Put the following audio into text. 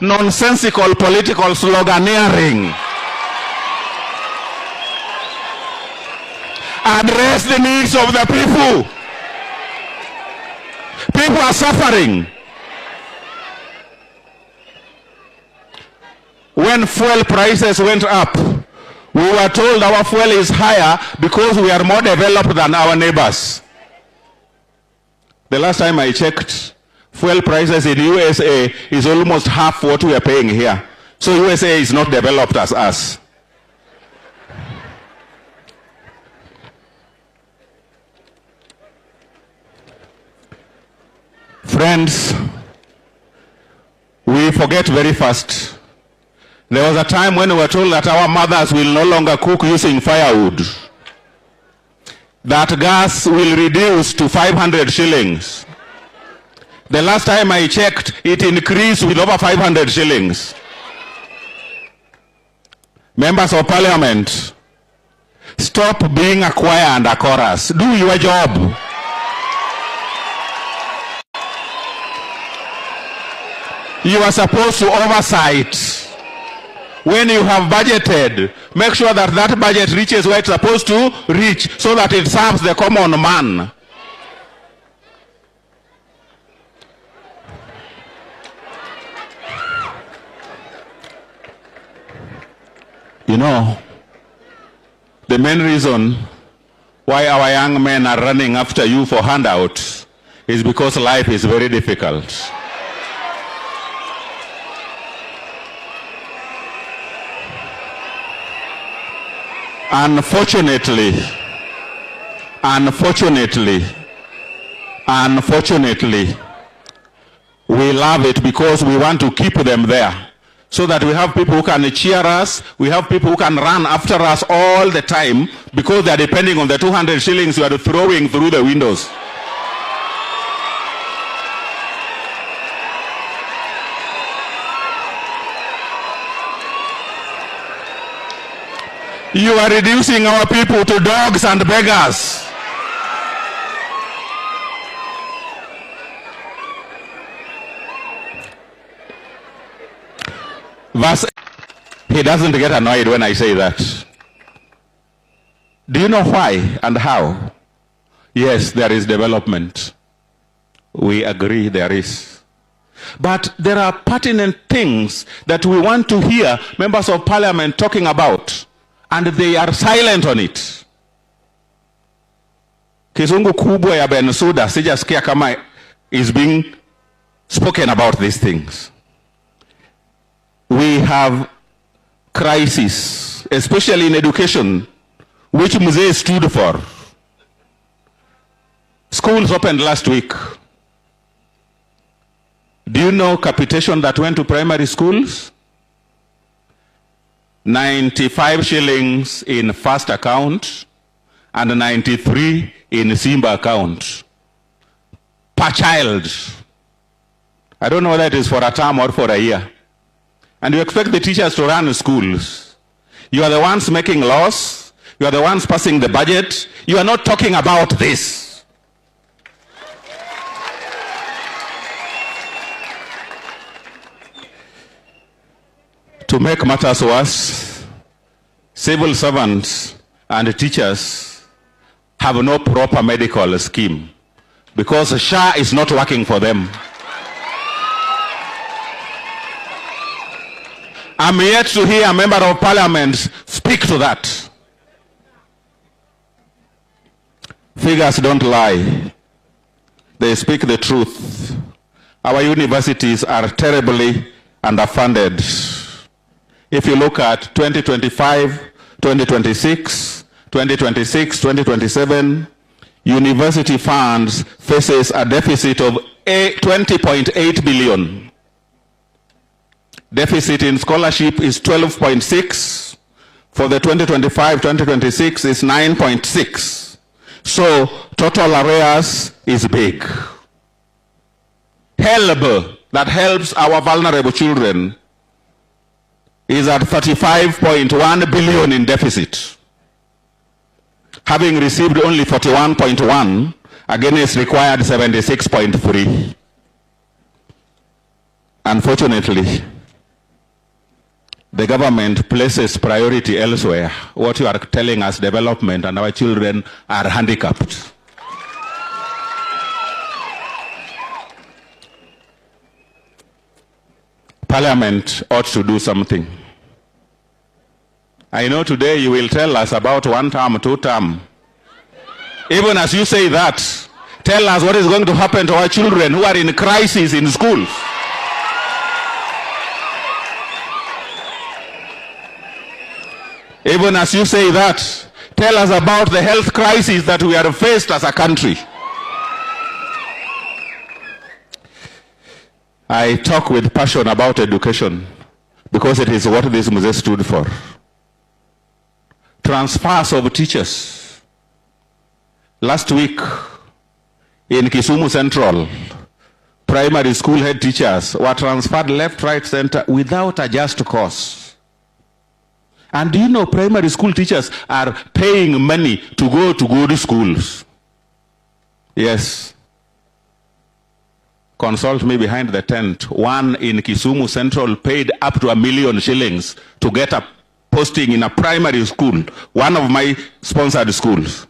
nonsensical political sloganeering. Address the needs of the people. People are suffering. When fuel prices went up, we were told our fuel is higher because we are more developed than our neighbors. The last time I checked, fuel prices in USA is almost half what we are paying here. So USA is not developed as us. Friends, we forget very fast. There was a time when we were told that our mothers will no longer cook using firewood. That gas will reduce to 500 shillings. The last time I checked, it increased with over 500 shillings. Members of Parliament, stop being a choir and a chorus. Do your job. You are supposed to oversight. When you have budgeted, make sure that that budget reaches where it's supposed to reach so that it serves the common man. You know, the main reason why our young men are running after you for handouts is because life is very difficult. Unfortunately, we love it because we want to keep them there. So that we have people who can cheer us, we have people who can run after us all the time because they are depending on the 200 shillings you are throwing through the windows. You are reducing our people to dogs and beggars. He doesn't get annoyed when I say that. Do you know why and how? Yes, there is development. We agree there is. But there are pertinent things that we want to hear members of Parliament talking about, and they are silent on it. Kizungu kubwa ya Bensuda sijasikia kama is being spoken about these things. We have crisis, especially in education, which Mzee stood for. Schools opened last week. Do you know capitation that went to primary schools? 95 shillings in first account and 93 in Simba account per child. I don't know whether it is for a term or for a year. And you expect the teachers to run schools. You are the ones making laws. You are the ones passing the budget. You are not talking about this. To make matters worse, civil servants and teachers have no proper medical scheme because SHA is not working for them. I'm yet to hear a member of Parliament speak to that. Figures don't lie. They speak the truth. Our universities are terribly underfunded. If you look at 2025, 2026, 2027, university funds faces a deficit of 20.8 billion. Deficit in scholarship is 12.6. For the 2025-2026 is 9.6. So total arrears is big. Help that helps our vulnerable children is at 35.1 billion in deficit, having received only 41.1 against required 76.3. Unfortunately, the government places priority elsewhere. What you are telling us, development, and our children are handicapped. Parliament ought to do something. I know today you will tell us about 1 term, 2 term. Even as you say that, tell us what is going to happen to our children who are in crisis in schools. Even as you say that, tell us about the health crisis that we are faced as a country. I talk with passion about education because it is what this Muse stood for. Transfers of teachers. Last week in Kisumu Central, primary school head teachers were transferred left, right, center without a just cause. And do you know primary school teachers are paying money to go to good schools? Yes. Consult me behind the tent. One in Kisumu Central paid up to 1 million shillings to get a posting in a primary school, one of my sponsored schools.